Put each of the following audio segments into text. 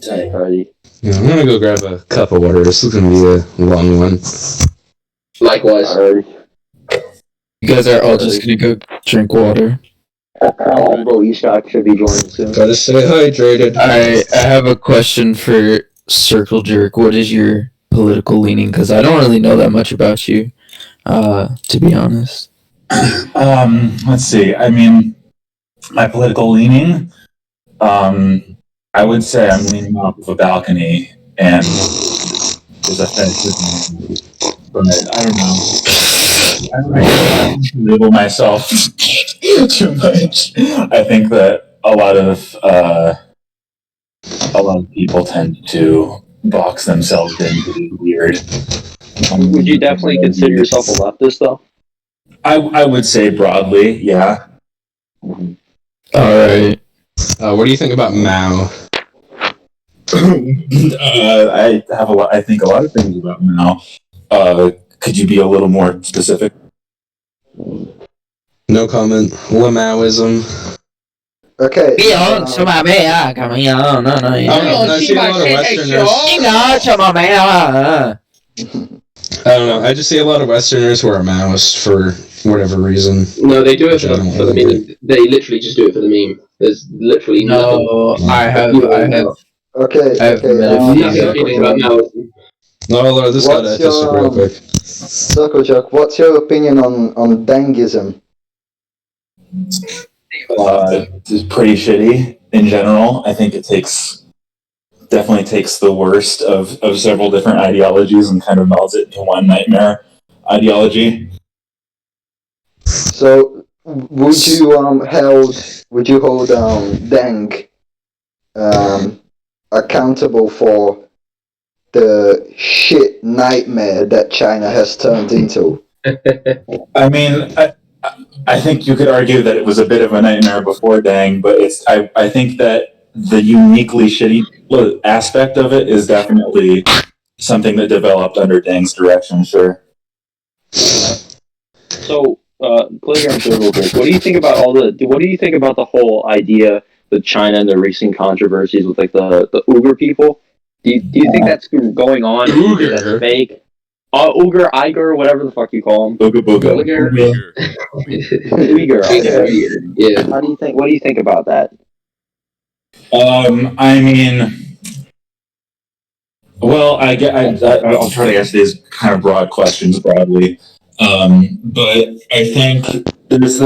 Alrighty. Yeah, I'm gonna go grab a cup of water. This is gonna be a long one. Likewise. Alright. You guys are all just gonna go drink water. Bro, Ishak should be joining soon. Gotta stay hydrated. Alright, I have a question for Circle Jerk. What is your political leaning? Because I don't really know that much about you, to be honest. Let's see. I mean, my political leaning, I would say I'm leaning off of a balcony and there's a fence, but I don't know. I don't label myself too much. I think that a lot of people tend to box themselves into weird. Would you definitely consider yourself a leftist, though? I would say broadly, yeah. Alright. What do you think about Mao? I think a lot of things about Mao. Could you be a little more specific? No comment. Lamaoism. Okay. I see a lot of Westerners. I don't know. I just see a lot of Westerners who are Maoists for whatever reason. No, they do it Which I don't for the really meme. They literally just do it for the meme. There's literally No, I have. Okay. I have nothing about Mao. No, Lord, this got What's autistic your, real quick. Circle Jerk, what's your opinion on Dengism? It's pretty shitty in general. I think it definitely takes the worst of several different ideologies and kind of melds it into one nightmare ideology. So, would you hold Deng accountable for the shit nightmare that China has turned into? I mean, I think you could argue that it was a bit of a nightmare before Deng, but I think that the uniquely shitty aspect of it is definitely something that developed under Deng's direction, sure. So, Playground Circle Jerk, what do you think about what do you think about the whole idea with China and the recent controversies with, like, the Uyghur people? Do you think that's going on? Uyghur? That's fake? Uyghur, Iger, whatever the fuck you call them. Booga booga. Uyghur. Okay. Yeah. What do you think about that? I mean, well, I'll try to answer these kind of broad questions broadly. But I think there's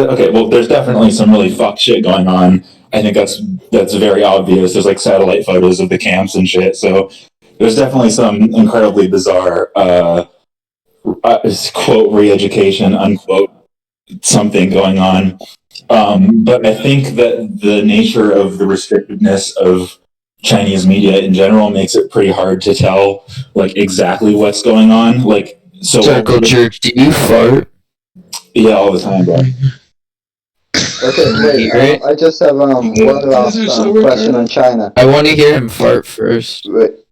definitely some really fucked shit going on. I think that's very obvious. There's like satellite photos of the camps and shit. So there's definitely some incredibly bizarre quote re-education unquote something going on. But I think that the nature of the restrictiveness of Chinese media in general makes it pretty hard to tell like exactly what's going on. Like, so Circle Jerk, do you fart? Yeah, all the time, bro. Okay, wait. I just have one last question on China. I want to hear him fart first. Wait.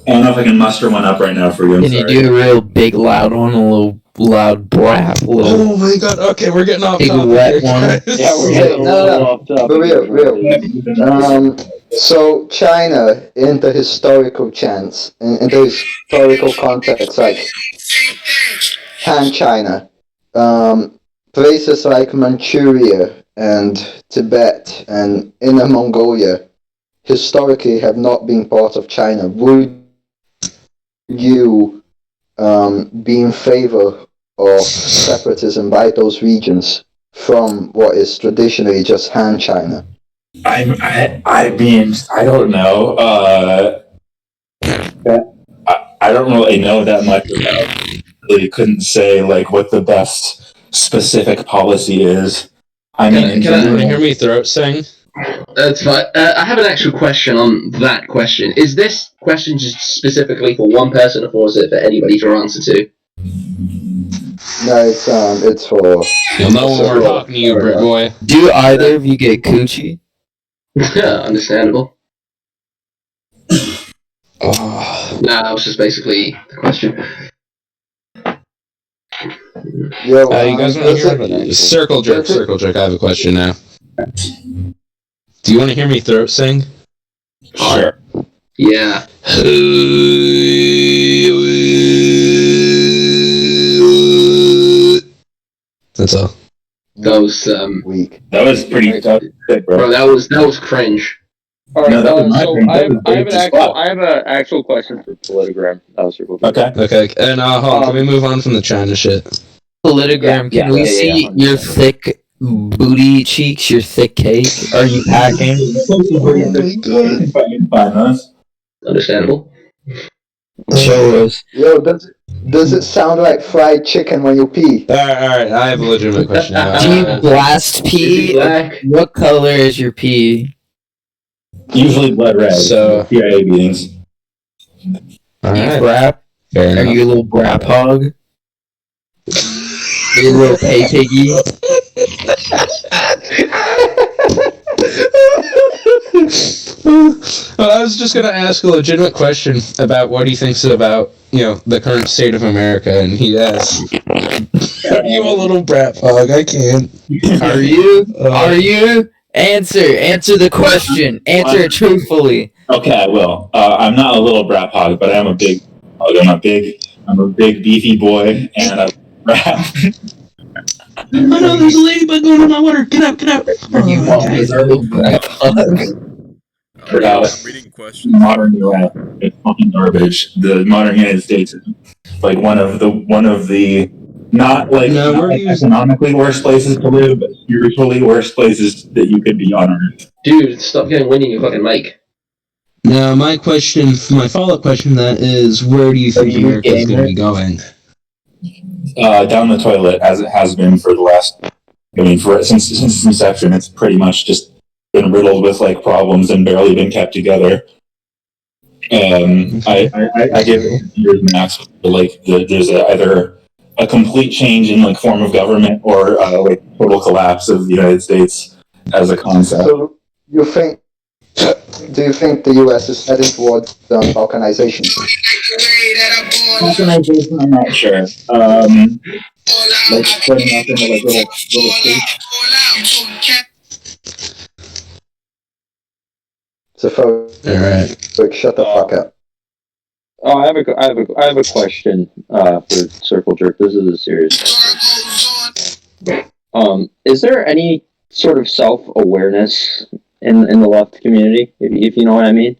I don't know if I can muster one up right now for you. I'm Can you sorry. do a real big loud one, a little loud brap, a little Oh my god, okay, we're getting off big topic wet here, one? guys. Yeah, we're Hey, getting a little off topic. But real. So China, in the historical chance, in the historical context, like Han China, places like Manchuria and Tibet and Inner Mongolia historically have not been part of China. Would you be in favor of separatism by those regions from what is traditionally just Han China? I mean, I don't know. I don't really know that much about it. Really couldn't say like what the best specific policy is. I mean, Can you hear me throat sing? That's fine. I have an actual question on that question. Is this question just specifically for one person, or is it for anybody to answer to? No, it's for. You'll know when we're talking to you, Brit boy. Do either of you get coochie? Understandable. Oh. Nah, that was just basically the question. Yo, You guys want to hear Circle Jerk, I have a question now. Do you want to hear me throat sing? sure. Yeah. That's all. That was Weak. That was pretty tough, bro. bro. That was cringe. All right, No, that was my so turn. That was I have great as well. an actual question for Politogram. Okay. Okay, and hold on, can we move on from the China shit? Politogram, Yeah, can we yeah, see 100%. your thick booty cheeks, your thick cake? Are you packing? Find those. Understandable. Show us. Yo, does it sound like fried chicken when you pee? Alright, I have a legitimate question now. Do you blast Is he pee? black? What color is your pee? Usually blood red. So- CIA beatings. You Alright, brap? fair Are enough. you a little brap hog? Are you a little pay piggy? Well, I was just gonna ask a legitimate question about what he thinks about, the current state of America, and he asked, "Are you a little brat hog?" I can't. Are you? Are you? Answer the question. Answer it truthfully. Okay, I will. I'm not a little brat hog, but I am a big hog. I'm a big beefy boy, and I rap. Oh no, there's a ladybug going in my water. Get out, get out. Are you always a little brap hog? Yeah. I'm reading questions. Modern US, it's fucking garbage. The modern United States is like one of the not like, No, not we're like using- economically worst places to live, but spiritually worst places that you could be on Earth. Dude, stop getting windy in your fucking mic. Now, my follow-up question to that is, where do you think you a America is going to gamer? be going? Down the toilet, as it has been for the last. I mean, since its inception, it's pretty much just been riddled with like problems and barely been kept together. I give it years max. Like there's either a complete change in like form of government or like total collapse of the United States as a concept. So you think? Do you think the U.S. is heading towards balkanization? Balkanization, I'm not sure. Like splitting up into like little states. So, Alright. shut the fuck up. Oh, I have a question for Circle Jerk. This is a serious question. Is there any sort of self-awareness in the left community, if you know what I mean?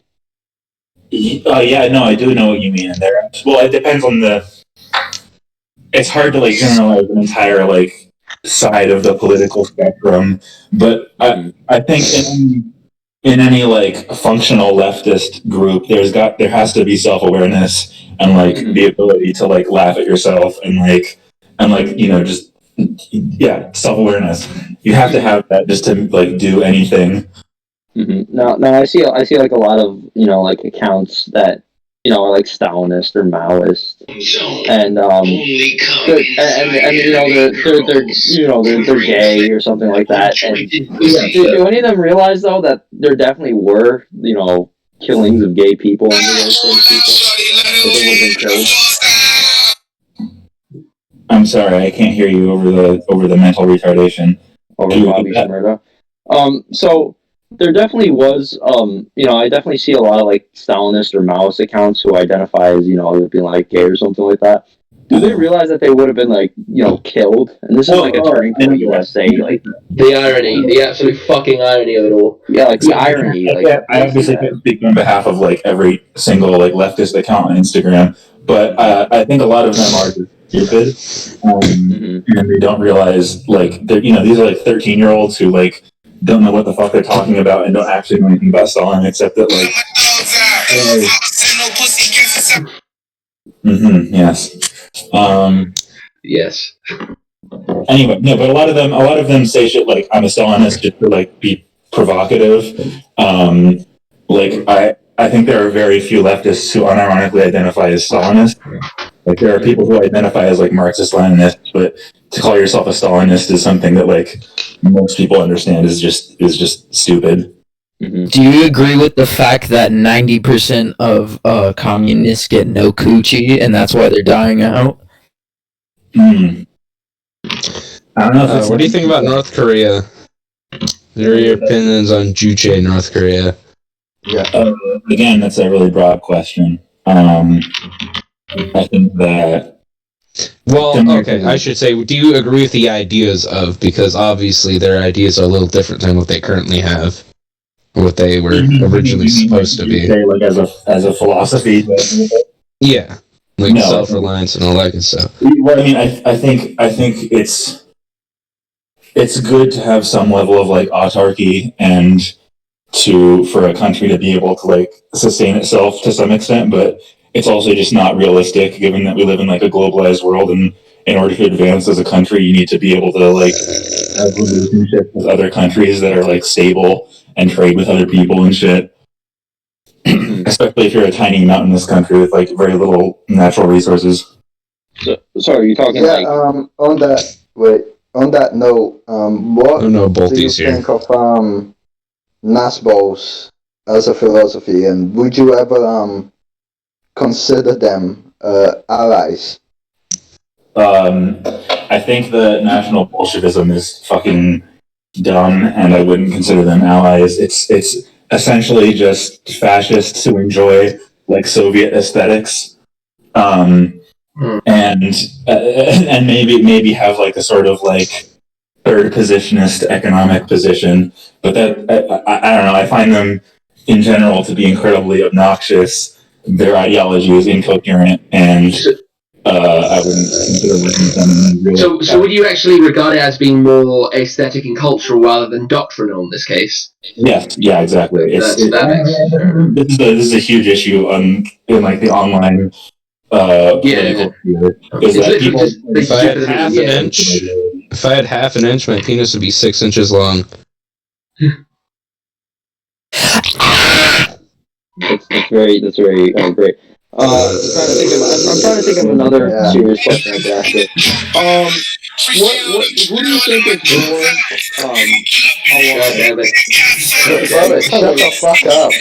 Yeah, no, I do know what you mean. Well, it depends on it's hard to like generalize an entire like side of the political spectrum, but I think in any like functional leftist group, there has to be self-awareness and like the ability to like laugh at yourself and just self-awareness. You have to have that just to like do anything. Mm-hmm. Now I see like a lot of like accounts that are like Stalinist or Maoist, and they're gay or something like that. And do any of them realize though that there definitely were killings of gay people under those same people that they would have been killed I'm sorry, I can't hear you over the mental retardation. over Bobby Shmurda? So there definitely was, I definitely see a lot of like Stalinist or Maoist accounts who identify as, being like gay or something like that. Do they realize that they would have been like, killed? And this is like a turning point in the USA, like The irony, the absolute fucking irony of it all. yeah, like the irony. Like I obviously can't speak on behalf of like every single like leftist account on Instagram, but I think a lot of them are just stupid, and they don't realize like these are like 13-year-olds who like don't know what the fuck they're talking about and don't actually know anything about Stalin except that like. Yes. Yes. Anyway, no, but a lot of them say shit like I'm a Stalinist just to like be provocative. I think there are very few leftists who unironically identify as Stalinist. Like there are people who identify as like Marxist-Leninists, but to call yourself a Stalinist is something that like most people understand is just stupid. Do you agree with the fact that 90% of communists get no coochie and that's why they're dying out? I don't know. If What do you think about North Korea? What are your opinions on Juche, North Korea? Yeah. Again, that's a really broad question. I think that Well, Similar okay, to- I should say, do you agree with the ideas of, because obviously their ideas are a little different than what they currently have, or what they were originally supposed to be. Say, like, as a philosophy. Yeah, like No. self-reliance and all that good stuff. Well, I mean, I think it's good to have some level of like autarky and for a country to be able to like sustain itself to some extent, but it's also just not realistic given that we live in like a globalized world, and in order to advance as a country you need to be able to like have relationships with other countries that are like stable and trade with other people and shit. Especially if you're a tiny mountainous country with like very little natural resources. So are you talking Yeah. like? On that note, what Oh no, both do you these here. think of Nasbos as a philosophy, and would you ever consider them allies? I think that National Bolshevism is fucking dumb, and I wouldn't consider them allies. It's essentially just fascists who enjoy like Soviet aesthetics, and maybe have like a sort of like third positionist economic position. But that I don't know. I find them in general to be incredibly obnoxious. Their ideology is incoherent, and I wouldn't consider working with them in real. So would you actually regard it as being more aesthetic and cultural rather than doctrinal in this case? Yes, yeah, exactly. This This is a huge issue in like the online political sphere. Is It's that literally people? just they If I had stupid half yeah. an inch, if I had half an inch, my penis would be 6 inches long. That's very great. I'm trying to think of another Yeah. serious question I could ask you. Who do you think is more God damn it. Brother, shut the fuck up.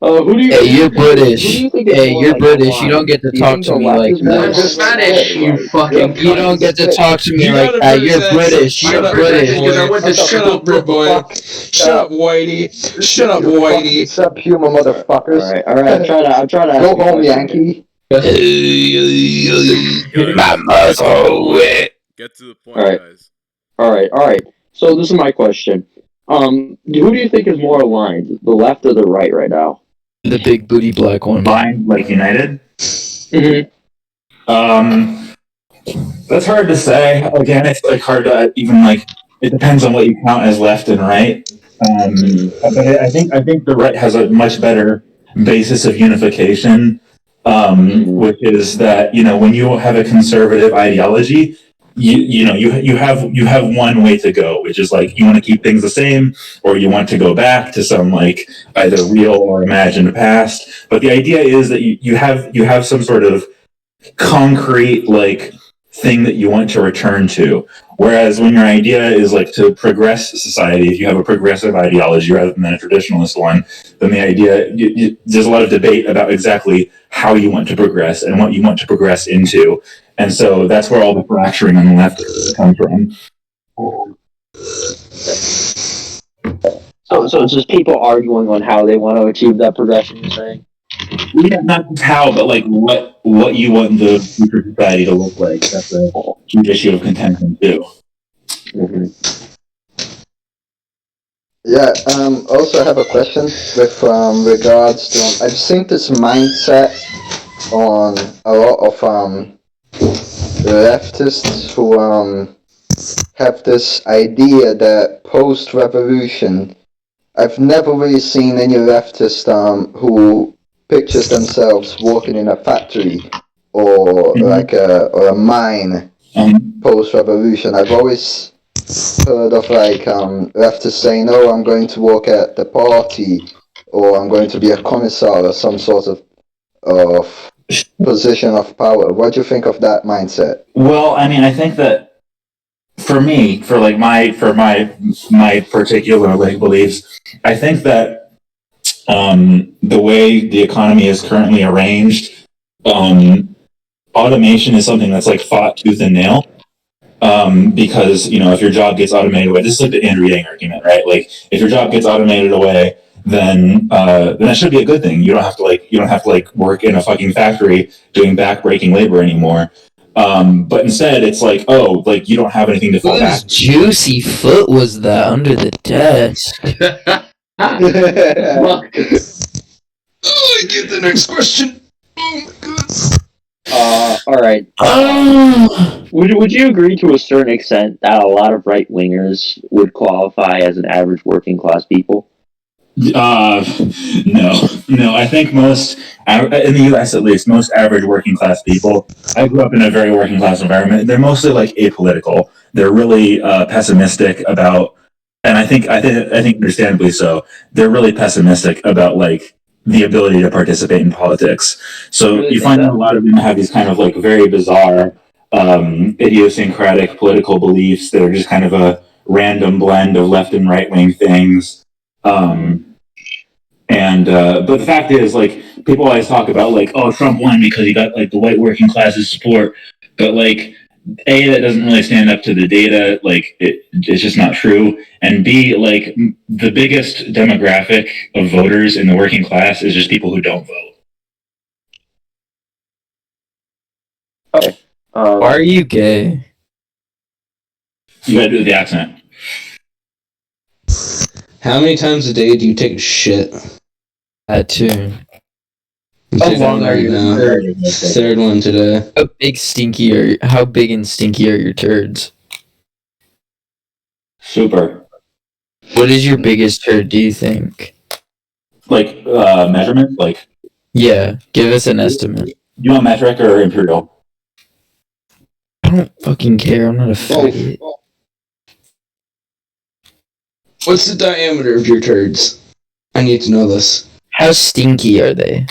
who do you? Hey, you're Who do British. you think is Hey, more, you're like, British. You aligned? don't get to Do you talk think to the me left like is more I'm that. aligned? Spanish, you fucking You don't get to talk to me You like got a that. British You're accent. British. Shut You're up, British. Because I went to Shut up, Brit boy. Shut up, Whitey. Shut up, Whitey. Subhuman motherfuckers. All right. I'm trying to ask Go you a home, question. Yankee. My muscle wet. Get to the point, All right. guys. All right. So this is my question. Who do you think is more aligned, the left or the right now? The big booty black one. Blind, like United. Mm-hmm. That's hard to say. Again, it's like hard to even like. It depends on what you count as left and right. But I think the right has a much better basis of unification, which is that when you have a conservative ideology, you have one way to go, which is like you want to keep things the same, or you want to go back to some like either real or imagined past. But the idea is that you have some sort of concrete like thing that you want to return to. Whereas when your idea is like to progress society, if you have a progressive ideology rather than a traditionalist one, then the idea there's a lot of debate about exactly how you want to progress and what you want to progress into. And so that's where all the fracturing on the left comes from. So it's just people arguing on how they want to achieve that progression. You're saying? Yeah, not just how, but like what you want the future society to look like. That's a huge issue of contention too. Mm-hmm. Yeah, also I have a question with regards to I've seen this mindset on a lot of leftists who have this idea that post-revolution, I've never really seen any leftist who pictures themselves working in a factory or like a mine post-revolution. I've always heard of like leftists saying, "Oh, I'm going to work at the party," or "I'm going to be a commissar," or some sort of position of power. What do you think of that mindset? Well, I mean, I think that for me, for my particular like beliefs, I think that the way the economy is currently arranged, automation is something that's like fought tooth and nail. Because if your job gets automated away, this is like the Andrew Yang argument, right? Like if your job gets automated away, then that should be a good thing. You don't have to work in a fucking factory doing back-breaking labor anymore. But instead, it's like, oh, like you don't have anything to fall Whose back. juicy foot was that under the desk? Fuck. Oh, I get the next question. Oh my god. All right. Oh, Would you agree to a certain extent that a lot of right wingers would qualify as an average working class people? No. I think most in the U.S. at least, most average working class people. I grew up in a very working class environment. They're mostly like apolitical. They're really pessimistic about, and I think understandably so. They're really pessimistic about like the ability to participate in politics. So Really you think find that? that a lot of them have these kind of like very bizarre, idiosyncratic political beliefs that are just kind of a random blend of left and right wing things. But the fact is, like, people always talk about, like, oh, Trump won because he got, like, the white working class's support. But, like, A, that doesn't really stand up to the data. Like, it's just not true. And B, like, the biggest demographic of voters in the working class is just people who don't vote. why are you gay? You gotta do the accent. How many times a day do you take a shit? That too. I'm How taking long one are you now. Third one today. How big and stinky are your turds? Super. What is your biggest turd, do you think? Like, measurement? Like, Yeah, give us an estimate. you want metric or imperial? I don't fucking care, I'm not a faggot. What's the diameter of your turds? I need to know this. How stinky are they?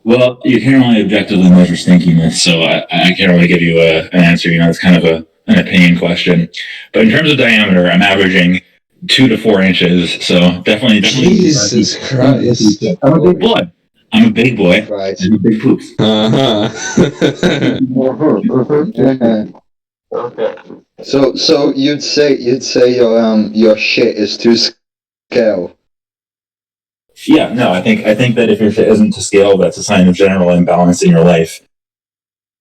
Well, you can't really objectively measure stinkiness, so I can't really give you an answer. You know, it's kind of an opinion question. But in terms of diameter, I'm averaging 2 to 4 inches, so definitely. Jesus Christ. I'm a big boy. I'm a big boy. Right. And big poops. Uh-huh. Okay. So you'd say your shit is to scale. Yeah, no, I think that if your shit isn't to scale, that's a sign of general imbalance in your life.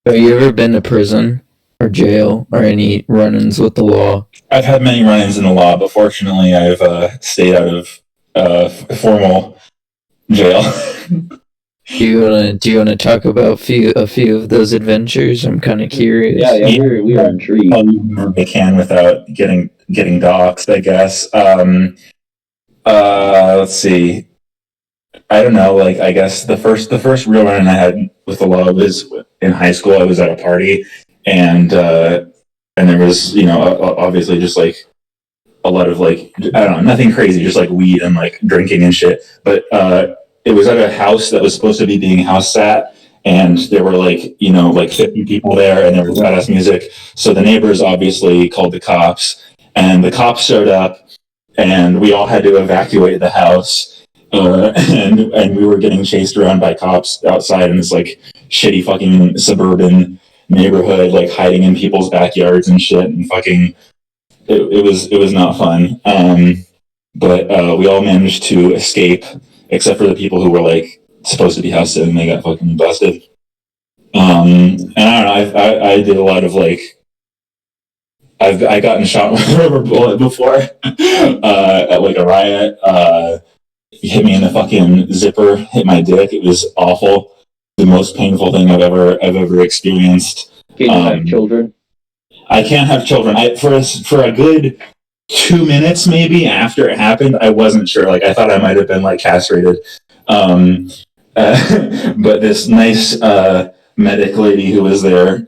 Have you ever been to prison or jail or any run-ins with the law? I've had many run-ins in the law, but fortunately, I've stayed out of formal jail. Do you wanna talk about a few of those adventures? I'm kind of curious. Yeah, we are intrigued. I can without getting doxxed, I guess. Let's see. I don't know. Like, I guess the first real run I had with the law was in high school. I was at a party, and there was, you know, obviously just like a lot of like, I don't know, nothing crazy, just like weed and like drinking and shit. But it was at a house that was supposed to be being house sat, and there were like, you know, like 50 people there, and there was badass music. So the neighbors obviously called the cops, and the cops showed up, and we all had to evacuate the house. And we were getting chased around by cops outside in this like shitty fucking suburban neighborhood, like hiding in people's backyards and shit, and fucking it was not fun. But we all managed to escape, except for the people who were like supposed to be house sitting. They got fucking busted. And I don't know. I did a lot of like. I gotten shot with a rubber bullet before at like a riot. Hit me in the fucking zipper, hit my dick. It was awful. The most painful thing I've ever experienced. Can you have children? I can't have children. For a good 2 minutes maybe after it happened, I wasn't sure. Like, I thought I might have been like castrated. But this nice medic lady who was there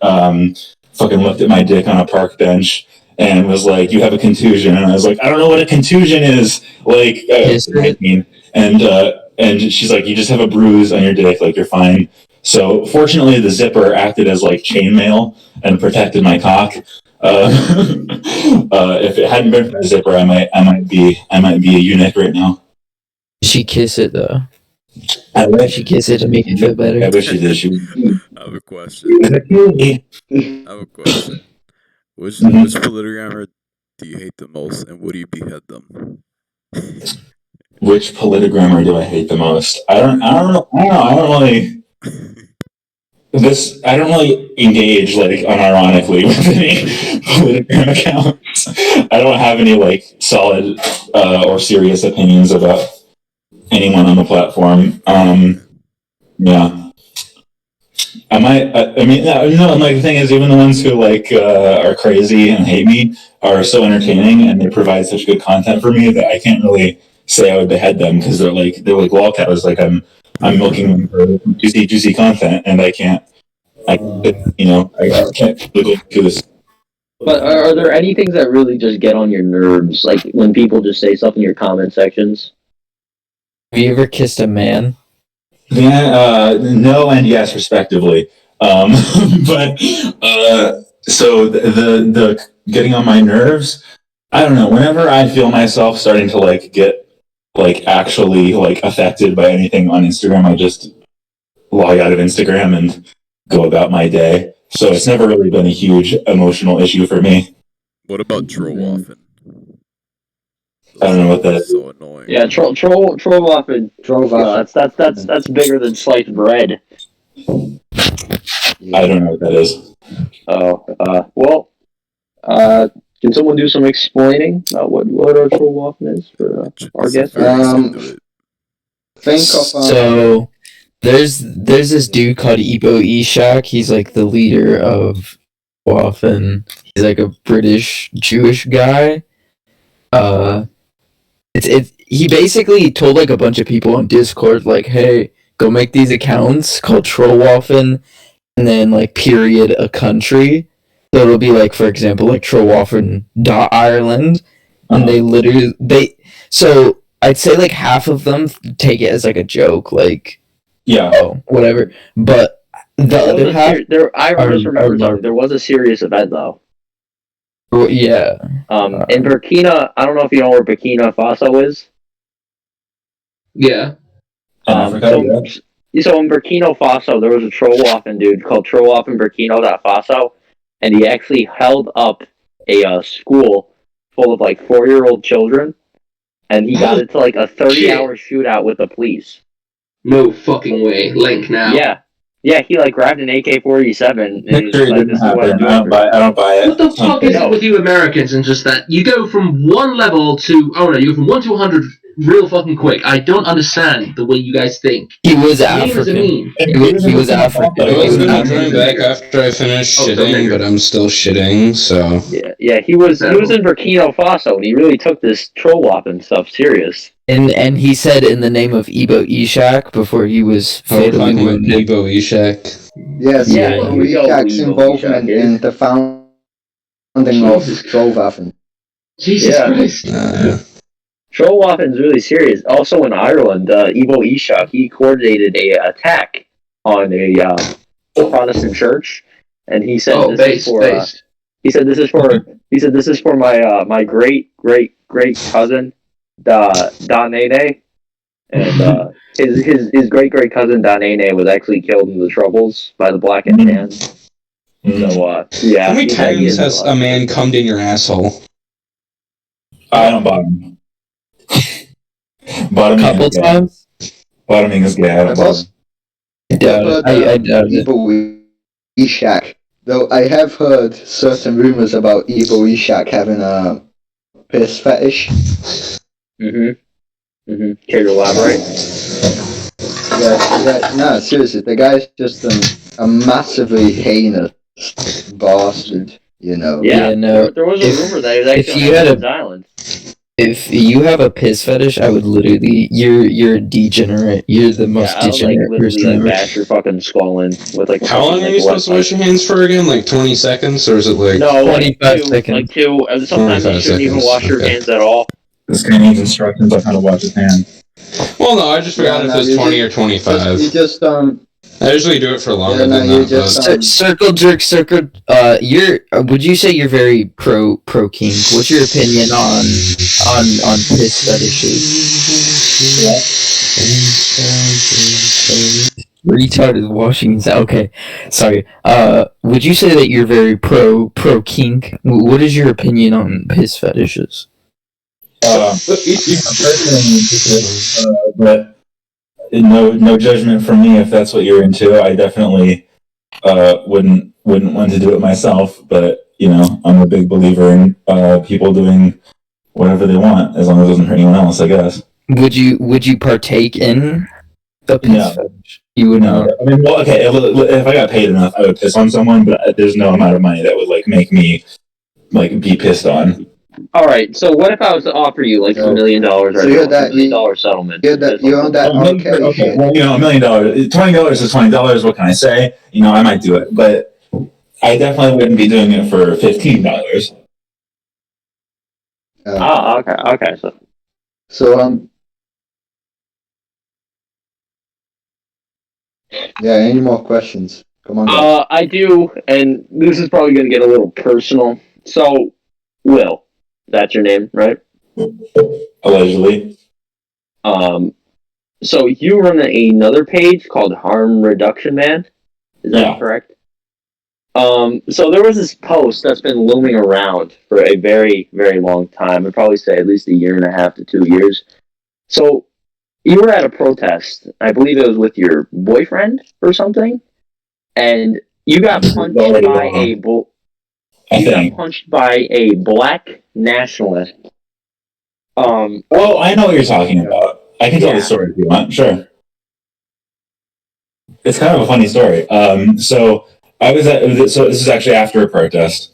fucking looked at my dick on a park bench and was like, "You have a contusion," and I was like, "I don't know what a contusion is." Like, and she's like, "You just have a bruise on your dick. Like, you're fine." So fortunately, the zipper acted as like chainmail and protected my cock. If it hadn't been for the zipper, I might be a eunuch right now. Did she kiss it though? I Did wish she kiss it to make it feel better? I wish she did. She I have a question. I have a question. Which polygrammer do you hate the most, and would you behead them? which politigrammer do I hate the most? I don't know. I don't really. I don't really engage like unironically with any politigram accounts. I don't have any like solid or serious opinions about anyone on the platform. Yeah. I mean, no. Like the thing is, even the ones who like are crazy and hate me are so entertaining, and they provide such good content for me that I can't really say I would behead them because they're like lolcows. Like I'm milking them for juicy content, and I can't. I can't go through this. But are there any things that really just get on your nerves, like when people just say stuff in your comment sections? Have you ever kissed a man? Yeah, no and yes, respectively. But so the getting on my nerves. I don't know. Whenever I feel myself starting to like get like actually like affected by anything on Instagram, I just log out of Instagram and go about my day. So it's never really been a huge emotional issue for me. What about Trollwaffen? I don't know what that is. So annoying. Yeah, Trollwaffen. Trollwaffen. That's bigger than sliced bread. I don't know what that is. Can someone do some explaining about what our Trollwaffen is for our guest? Think of So there's this dude called Ebo Ishak. He's like the leader of Waffen. He's like a British Jewish guy. He basically told like a bunch of people on Discord like, hey, go make these accounts called Trollwaffen and then like period a country. So it'll be like, for example, like Trollwaffen.Ireland, and so I'd say like half of them take it as like a joke, like whatever. But the other half, I just remember something. There was a serious event though. Yeah. In Burkina, I don't know if you know where Burkina Faso is. Yeah. So in Burkina Faso, there was a Trollwaffen dude called Trollwaffen Burkina Faso, and he actually held up a school full of like 4-year-old children, and he got into like a 30-hour shootout with the police. No fucking way. Link now. Yeah, he like grabbed an AK-47 and Sure, it didn't happen. I don't buy it. What the fuck is it with you Americans and just that you go from one level to you go from 1 to 100 real fucking quick. I don't understand the way you guys think. He was Meme is a African. meme. He was African. I was gonna join back after I finished shitting, but I'm still shitting, so. Yeah, he was in Burkina Faso, and he really took this Trollwaffen stuff serious. And he said in the name of Ebo Ishak before he was fatally wounded. Ebo Ishak. Yes, Yeah, Ishak's Ebo involvement Ishak, in the founding of Trollwaffen. Jesus Christ. Trollwaffen's really serious. Also in Ireland, Ebo Ishak, he coordinated a attack on a Protestant church, and he said this is for my great cousin Danene, and his great cousin Danene was actually killed in the Troubles by the Black and Tan. So yeah. How many times has a man cummed in your asshole? I don't bottom. Bottoming Couple is gay. times? Bottoming is gay. I don't bottom. I doubt it. I doubt it. Ebo Ishak. Though I have heard certain rumors about Ebo Ishak having a piss fetish. Care to elaborate? Yeah, no, seriously, the guy's just a massively heinous bastard, you know. Yeah, no. There was a rumor that he was actually on Island Island. If you have a piss fetish, I would literally you're a degenerate. You're the most degenerate person Like, ever. bash your fucking skull in with like. How long are you supposed to wash your hands for again? Like 20 seconds, or is it like? No, 25 seconds. Like 2. And sometimes you 25 shouldn't even seconds, wash your okay. hands at all. This guy needs instructions on how to wash his hands. Well, no, I just forgot if it's 20 or 25. You just I usually do it for longer than you that. just But Circle jerk. Would you say you're very pro kink? What's your opinion on piss fetishes? Retarded washing. Okay, sorry. Would you say that you're very pro kink? What is your opinion on piss fetishes? Personally, but no judgment from me if that's what you're into. I definitely wouldn't want to do it myself, but I'm a big believer in people doing whatever they want as long as it doesn't hurt anyone else, I guess. Would you partake in the piss No. fetish? You would No, not. I mean, well, okay, if I got paid enough, I would piss on someone, but there's no amount of money that would make me be pissed on. All right. So what if I was to offer you like $1 million or So you're a that- $1 million settlement? You're on that R. Kelly Okay, shit. well, $1 million, $20 is $20. What can I say? I might do it, but I definitely wouldn't be doing it for $15. Oh, okay. So yeah. Any more questions? Come on. Guys. I do, and this is probably going to get a little personal. So, Will, that's your name, right? Allegedly. So you run another page called Harm Reduction Man. Is that Yeah. correct? So there was this post that's been looming around for a very, very long time. I'd probably say at least 1.5 to 2 years. So you were at a protest. I believe it was with your boyfriend or something, and you got punched by a black nationalist. Oh, I know what you're talking about. I can tell the story if you want. Sure. It's kind of a funny story. So this is actually after a protest.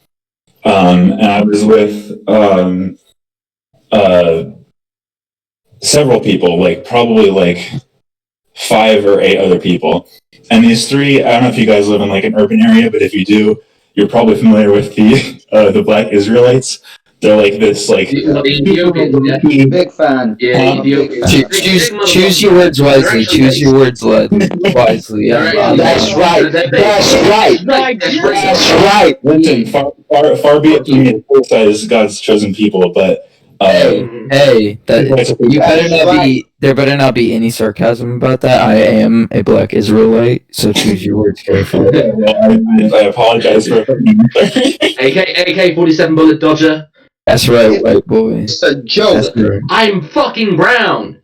And I was with several people, probably 5 or 8 other people. And these 3, I don't know if you guys live in an urban area, but if you do, you're probably familiar with the Black Israelites. They're this The Ethiopians, yeah. Big fan. Yeah, Choose your words wisely. Choose your words wisely. That's right. That's right. Listen, far be it from me to criticize God's chosen people, but Hey, there better not be any sarcasm about that. I am a black Israelite, so choose your words carefully. I apologize for AK-47 bullet dodger. That's right, white boy. It's a joke. That's right. I'm fucking brown.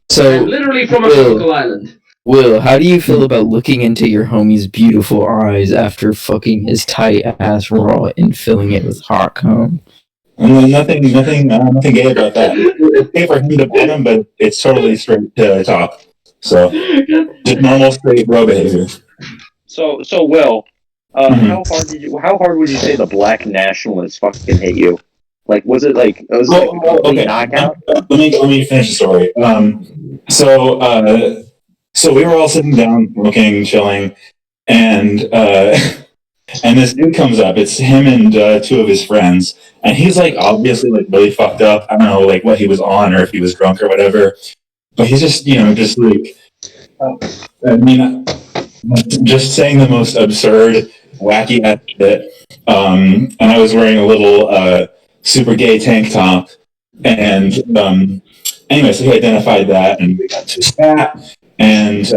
So, I'm literally from a tropical island. Will, how do you feel about looking into your homie's beautiful eyes after fucking his tight ass raw and filling it with hot cum? nothing gay about that. It's okay for him to ban him, but it's totally straight to top. So just normal straight bro behavior. So Will, how hard would you say the black nationalists fucking hit you? Was it a complete knockout? Let me finish the story. So we were all sitting down, smoking, chilling, and this dude comes up. It's him and 2 of his friends, and he's obviously really fucked up. I don't know what he was on or if he was drunk or whatever, but he's just just saying the most absurd, wacky ass shit. And I was wearing a little super gay tank top, and anyway, so he identified that, and we got to spat. And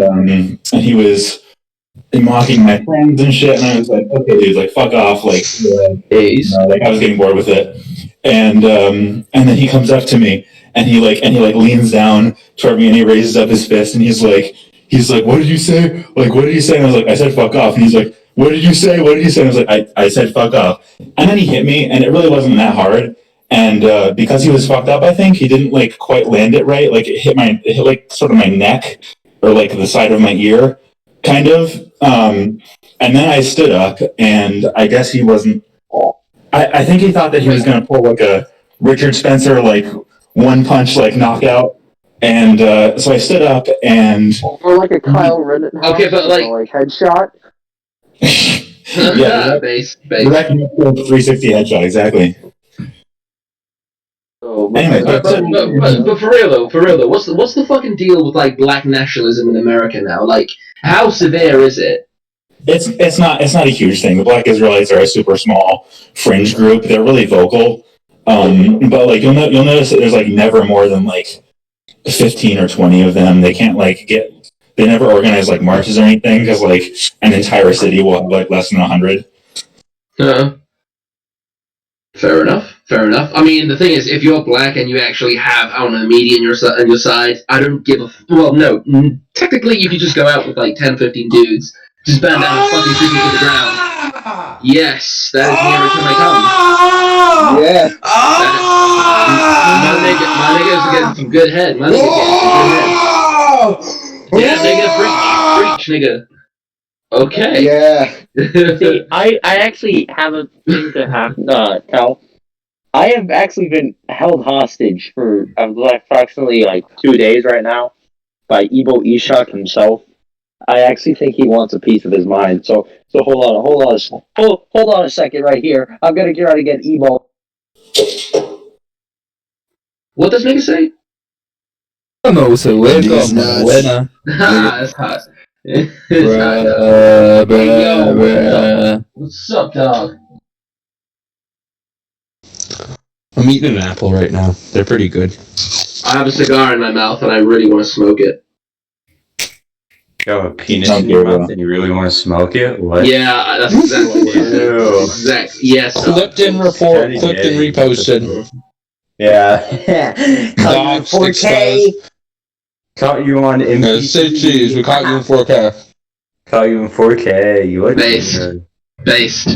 he was mocking my friends and shit, and I was like, okay, dude, fuck off, I was getting bored with it. And then he comes up to me, and he leans down toward me, and he raises up his fist, and he's like, what did you say? What did you say? And I was like, I said fuck off. And he's like, what did you say? What did you say? And I was like, I said fuck off. And then he hit me, and it really wasn't that hard. And because he was fucked up, I think he didn't quite land it right. It hit sort of my neck, or the side of my ear, kind of. And then I stood up, and I guess he wasn't. I think he thought that he was going to pull a Richard Spencer one punch knockout. And so I stood up, and Or a Kyle Rittenhouse. Okay, but headshot. yeah, base. 360 headshot, exactly. Anyway, But for real though, what's the fucking deal with black nationalism in America now? How severe is it? It's not a huge thing. The Black Israelites are a super small fringe group. They're really vocal, but you'll notice that there's never more than 15 or 20 of them. They can't they never organize marches or anything, because an entire city will have less than 100. Fair enough. Fair enough. I mean, the thing is, if you're black and you actually have, I don't know, media on your side, I don't give a. Well, no. Technically, you could just go out with like 10, 15 dudes, just bend down and fucking shoot them to the ground. Yes, that is me every time I come. Yeah. My nigga's getting some good head. My nigga's getting some good head. Yeah, nigga, preach, nigga. Okay. Yeah. See, I actually have a thing to have, tell. I have actually been held hostage for approximately like 2 days right now by Ebo Ishak himself. I actually think he wants a piece of his mind. So hold on a second right here. I'm gonna try to get Ebo. What does nigga say? Vamos a ver These como nuts. buena. It's hot. It's hot. Bruh, bruh, bruh. What's up, dog? I'm eating an apple right now. They're pretty good. I have a cigar in my mouth and I really want to smoke it. You have a penis in your mouth and you really want to smoke it? What? Yeah, that's exactly what it Ew. is. Exactly. Yes. dog. Clipped and report. Clipped and reposted. Yeah. Dog stick stuff. Caught you on Say cheese. We caught you in 4K. Caught you in 4K. You look Based. good. Based.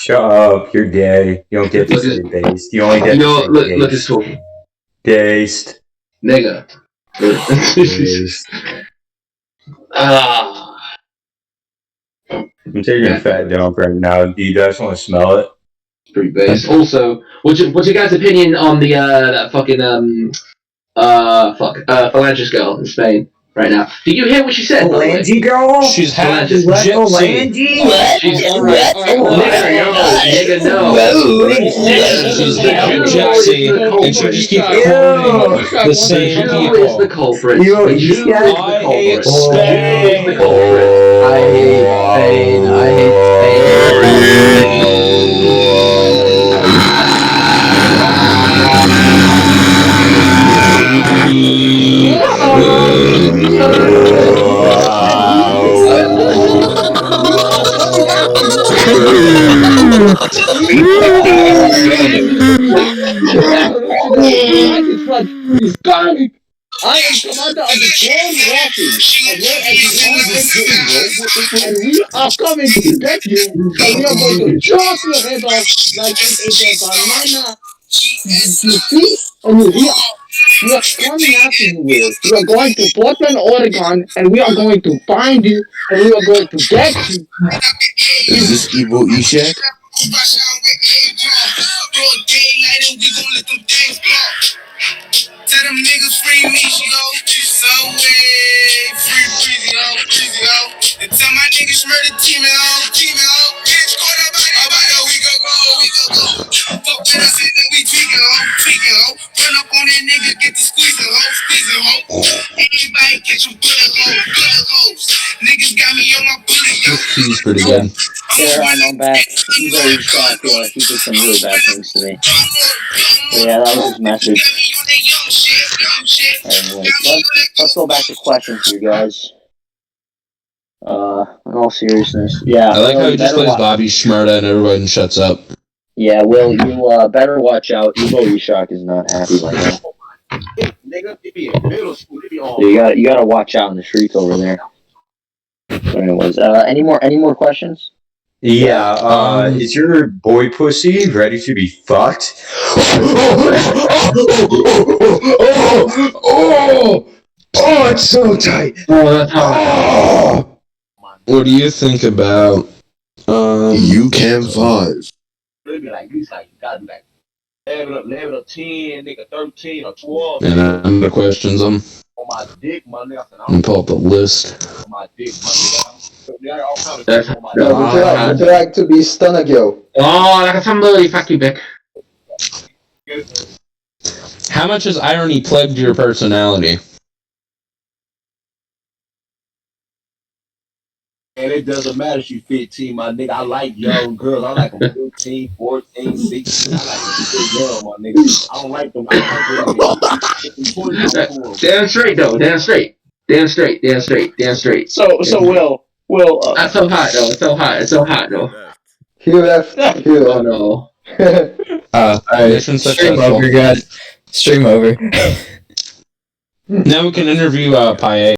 Shut up. You're gay. You don't get to Look say at- based. You only get You know, to say look at based. this talking. Based. Nigga. Based. Ah. I'm taking a fat dump right now. Do you guys want to smell it? Pretty based. Also, what's your guys' opinion on the that fucking Phalanges girl in Spain right now? Did you hear what she said? by the way? Phalange girl? She's half Phalanges. gypsy. She's Alright, nigga, no. She's half gypsy, and she just keeps quoting the same Jew is the people. culprit. Yo, The you Jew guys- is the I hate culprit. The Jew is the Spain. culprit. I hate Spain. I hate Spain. I am commander of the Clone Walkers, as well as the Orphan City, and we are coming to get you, and we are going to chop your head off like it is a banana. You see? And you hear? We are coming after you, Will. We are going to Portland, Oregon, and we are going to find you, and we are going to get you. Is this Evo Ishak? Tell them niggas free me, yo. Subway, free breezy, yo, breezy, yo. And tell my niggas murder team, yo. Bitch, caught up about yo, we go. Fuck with us and then we tweaking, ho. Run up on that nigga, get the squeezing, ho. Anybody catch them bullet holes. Niggas got me on my bullet, yo. She's pretty good. There, I'm back. He's already shot. Yeah, he did some really bad things to me. So yeah, that was his message. Anyways, let's go back to questions, you guys. In all seriousness, yeah. I like Will, how he you just better plays Bobby Shmurda and everyone shuts up. Yeah, Will, you better watch out. Evo Ishak is not happy right now. So you gotta watch out in the streets over there. But anyways, any more questions? Yeah, is your boy pussy ready to be fucked? Oh, it's so tight. What do you think about You can 5. Level 10, nigga, 13 or 12. and other questions? On my dick, my nigga. I'm gonna pull up the list. On my dick, my nigga. There are all kinds of That's- shit on my Would you like to be Stunner Girl? Oh, like somebody fuck you back. How much has irony plagued your personality? And it doesn't matter if you 15, my nigga. I like young girls. I like them 15, 14, 16. I like them big young, my nigga. I don't like them. I like them. Damn straight though. Damn straight. So Will, That's so hot though. It's so hot though. He left. Oh no. Alright, Mission stream successful. over, guys. Stream over. Now we can interview Paye.